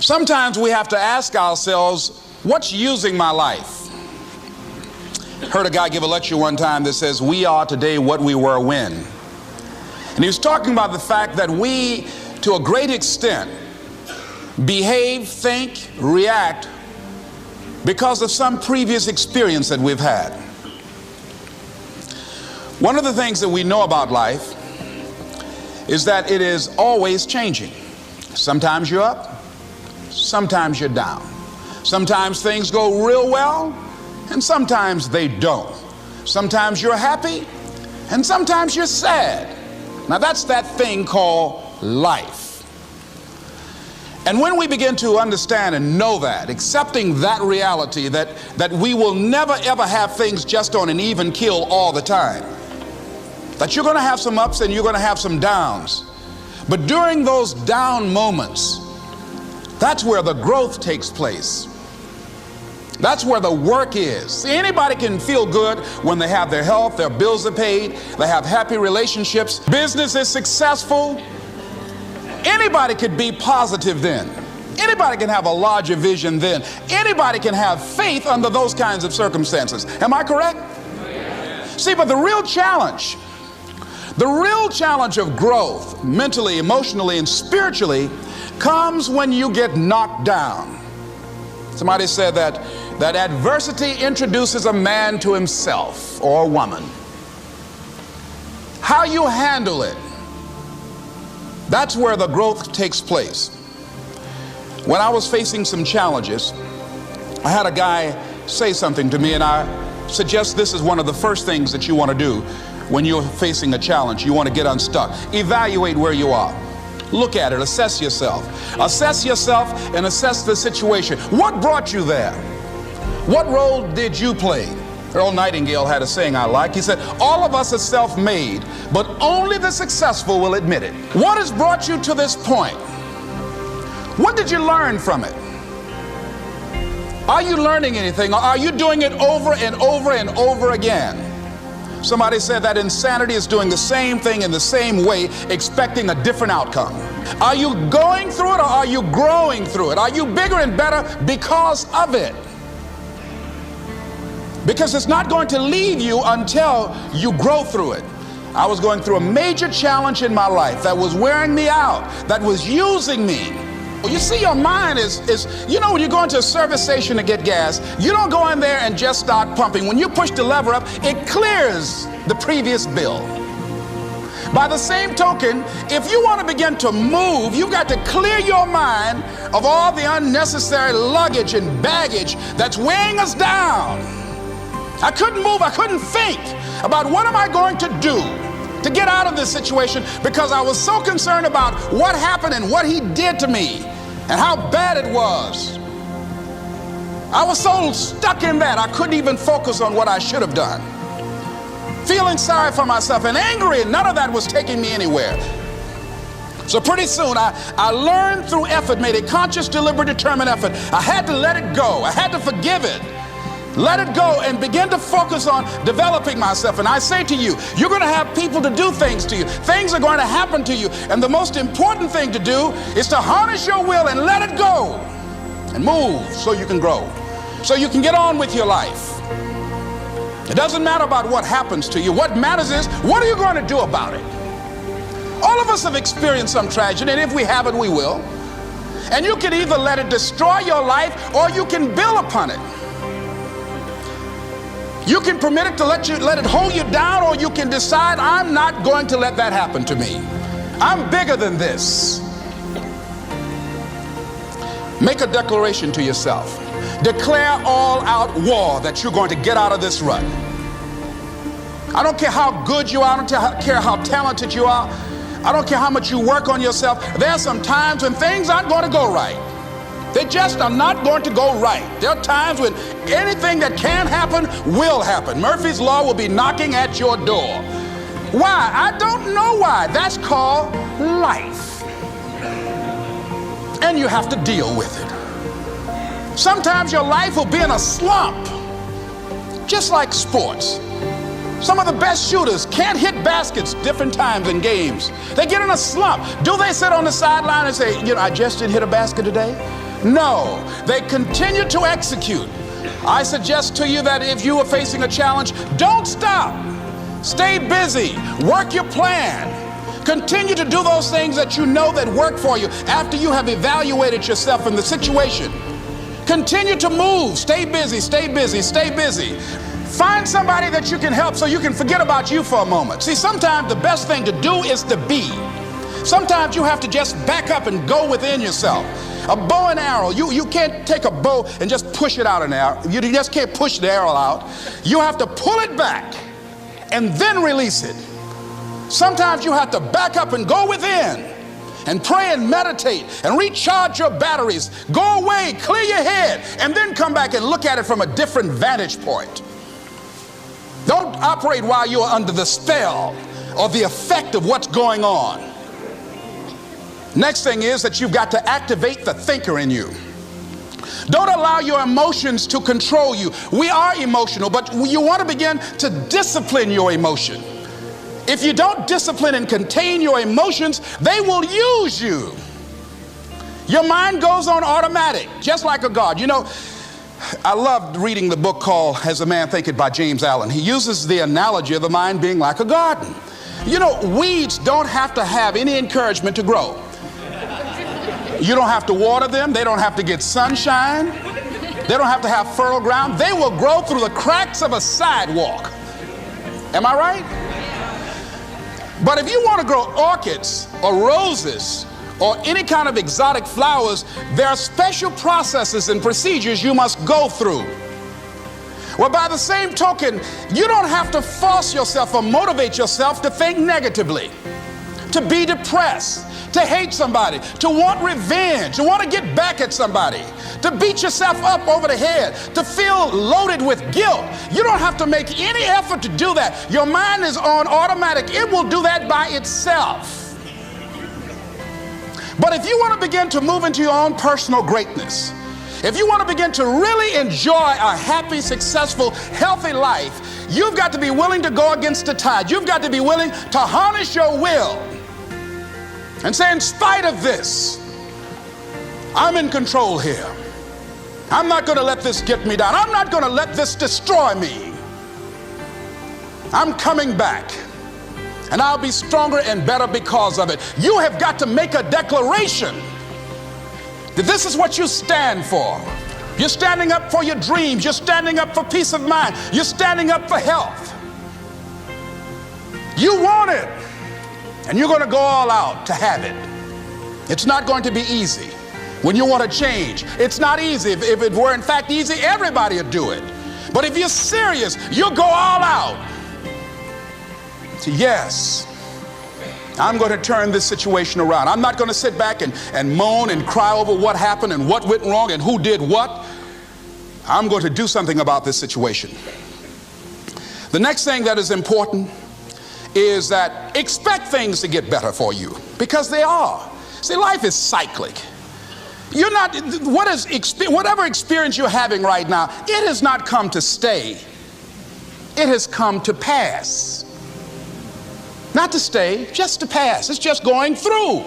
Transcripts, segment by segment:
Sometimes we have to ask ourselves, what's using my life? Heard a guy give a lecture one time that says, we are today what we were when. And he was talking about the fact that we, to a great extent, behave, think, react because of some previous experience that we've had. One of the things that we know about life is that it is always changing. Sometimes you're up, sometimes you're down. Sometimes things go real well, and sometimes they don't. Sometimes you're happy, and sometimes you're sad. Now that's that thing called life. And when we begin to understand and know that, accepting that reality that we will never ever have things just on an even keel all the time, that you're going to have some ups and you're going to have some downs, but during those down moments, that's where the growth takes place. That's where the work is. See, anybody can feel good when they have their health, their bills are paid, they have happy relationships, business is successful. Anybody could be positive then. Anybody can have a larger vision then. Anybody can have faith under those kinds of circumstances. Am I correct? See, but the real challenge of growth, mentally, emotionally, and spiritually, comes when you get knocked down. Somebody said that adversity introduces a man to himself or a woman. How you handle it, that's where the growth takes place. When I was facing some challenges, I had a guy say something to me, and I suggest this is one of the first things that you want to do when you're facing a challenge. You want to get unstuck. Evaluate where you are. Look at it, assess yourself. Assess yourself and assess the situation. What brought you there? What role did you play? Earl Nightingale had a saying I like. He said, all of us are self-made, but only the successful will admit it. What has brought you to this point? What did you learn from it? Are you learning anything, or are you doing it over and over and over again? Somebody said that insanity is doing the same thing in the same way, expecting a different outcome. Are you going through it, or are you growing through it? Are you bigger and better because of it? Because it's not going to leave you until you grow through it. I was going through a major challenge in my life that was wearing me out, that was using me. You see, your mind is when you go into a service station to get gas, you don't go in there and just start pumping. When you push the lever up, it clears the previous bill. By the same token, if you want to begin to move, you've got to clear your mind of all the unnecessary luggage and baggage that's weighing us down. I couldn't move, I couldn't think about what am I going to do to get out of this situation, because I was so concerned about what happened and what he did to me and how bad it was. I was so stuck in that I couldn't even focus on what I should have done. Feeling sorry for myself and angry, and none of that was taking me anywhere. So pretty soon I learned through effort, made a conscious, deliberate, determined effort. I had to let it go. I had to forgive it. Let it go and begin to focus on developing myself. And I say to you, you're going to have people to do things to you. Things are going to happen to you. And the most important thing to do is to harness your will and let it go and move so you can grow, so you can get on with your life. It doesn't matter about what happens to you. What matters is, what are you going to do about it? All of us have experienced some tragedy, and if we haven't, we will. And you can either let it destroy your life, or you can build upon it. You can permit it to let it hold you down, or you can decide, I'm not going to let that happen to me. I'm bigger than this. Make a declaration to yourself. Declare all out war that you're going to get out of this rut. I don't care how good you are. I don't care how talented you are. I don't care how much you work on yourself. There are some times when things aren't going to go right. They just are not going to go right. There are times when anything that can happen will happen. Murphy's Law will be knocking at your door. Why? I don't know why. That's called life. And you have to deal with it. Sometimes your life will be in a slump, just like sports. Some of the best shooters can't hit baskets different times in games. They get in a slump. Do they sit on the sideline and say, I just didn't hit a basket today? No, they continue to execute. I suggest to you that if you are facing a challenge, don't stop. Stay busy. Work your plan. Continue to do those things that you know that work for you after you have evaluated yourself in the situation. Continue to move. Stay busy, stay busy, stay busy. Find somebody that you can help so you can forget about you for a moment. See, sometimes the best thing to do is to be. Sometimes you have to just back up and go within yourself. A bow and arrow, you can't take a bow and just push it out an arrow. You just can't push the arrow out. You have to pull it back and then release it. Sometimes you have to back up and go within and pray and meditate and recharge your batteries. Go away, clear your head, and then come back and look at it from a different vantage point. Don't operate while you're under the spell or the effect of what's going on. Next thing is that you've got to activate the thinker in you. Don't allow your emotions to control you. We are emotional, but you want to begin to discipline your emotion. If you don't discipline and contain your emotions, they will use you. Your mind goes on automatic, just like a guard. You know, I loved reading the book called As a Man Thinketh by James Allen. He uses the analogy of the mind being like a garden. You know, weeds don't have to have any encouragement to grow. You don't have to water them. They don't have to get sunshine. They don't have to have fertile ground. They will grow through the cracks of a sidewalk. Am I right? But if you want to grow orchids or roses or any kind of exotic flowers, there are special processes and procedures you must go through. Well, by the same token, you don't have to force yourself or motivate yourself to think negatively, to be depressed, to hate somebody, to want revenge, to want to get back at somebody, to beat yourself up over the head, to feel loaded with guilt. You don't have to make any effort to do that. Your mind is on automatic. It will do that by itself. But if you want to begin to move into your own personal greatness, if you want to begin to really enjoy a happy, successful, healthy life, you've got to be willing to go against the tide. You've got to be willing to harness your will and say, in spite of this, I'm in control here. I'm not going to let this get me down. I'm not going to let this destroy me. I'm coming back, and I'll be stronger and better because of it. You have got to make a declaration that this is what you stand for. You're standing up for your dreams. You're standing up for peace of mind. You're standing up for health. You want it, and you're going to go all out to have it. It's not going to be easy. When you want to change, it's not easy. If it were in fact easy, everybody would do it. But if you're serious, you'll go all out. So yes, I'm going to turn this situation around. I'm not going to sit back and moan and cry over what happened and what went wrong and who did what. I'm going to do something about this situation. The next thing that is important is that expect things to get better for you, because they are. See, life is cyclic. You're not, whatever experience you're having right now, it has not come to stay. It has come to pass. Not to stay, just to pass. It's just going through.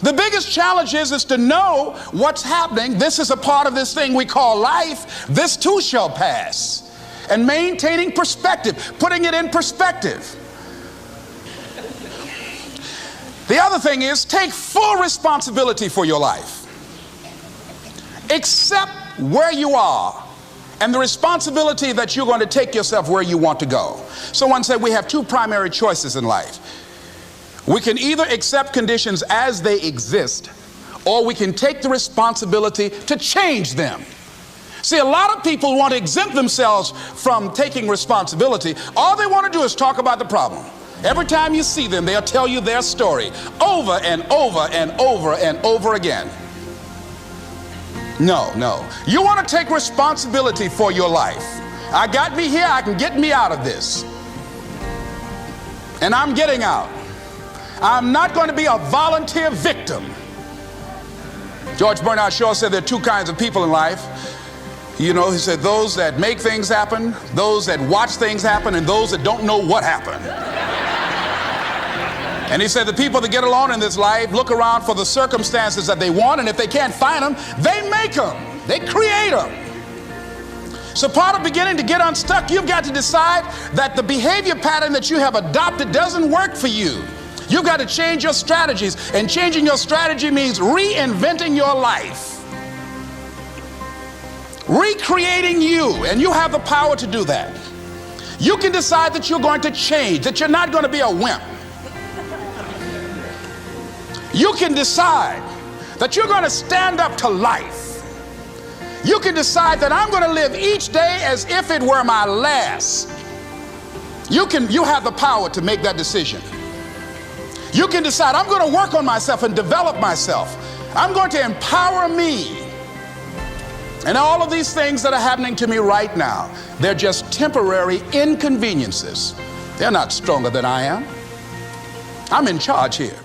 The biggest challenge is to know what's happening. This is a part of this thing we call life. This too shall pass. And maintaining perspective, putting it in perspective. The other thing is, take full responsibility for your life. Accept where you are and the responsibility that you're going to take yourself where you want to go. Someone said we have two primary choices in life. We can either accept conditions as they exist, or we can take the responsibility to change them. See, a lot of people want to exempt themselves from taking responsibility. All they want to do is talk about the problem. Every time you see them, they'll tell you their story over and over and over and over again. No. You want to take responsibility for your life. I got me here, I can get me out of this. And I'm getting out. I'm not going to be a volunteer victim. George Bernard Shaw said there are two kinds of people in life. You know, he said those that make things happen, those that watch things happen, and those that don't know what happened. And he said the people that get along in this life look around for the circumstances that they want, and if they can't find them, they make them. They create them. So part of beginning to get unstuck, you've got to decide that the behavior pattern that you have adopted doesn't work for you. You've got to change your strategies, and changing your strategy means reinventing your life, recreating you, and you have the power to do that. You can decide that you're going to change, that you're not going to be a wimp. You can decide that you're going to stand up to life. You can decide that I'm going to live each day as if it were my last. You have the power to make that decision. You can decide I'm going to work on myself and develop myself. I'm going to empower me. And all of these things that are happening to me right now, they're just temporary inconveniences. They're not stronger than I am. I'm in charge here.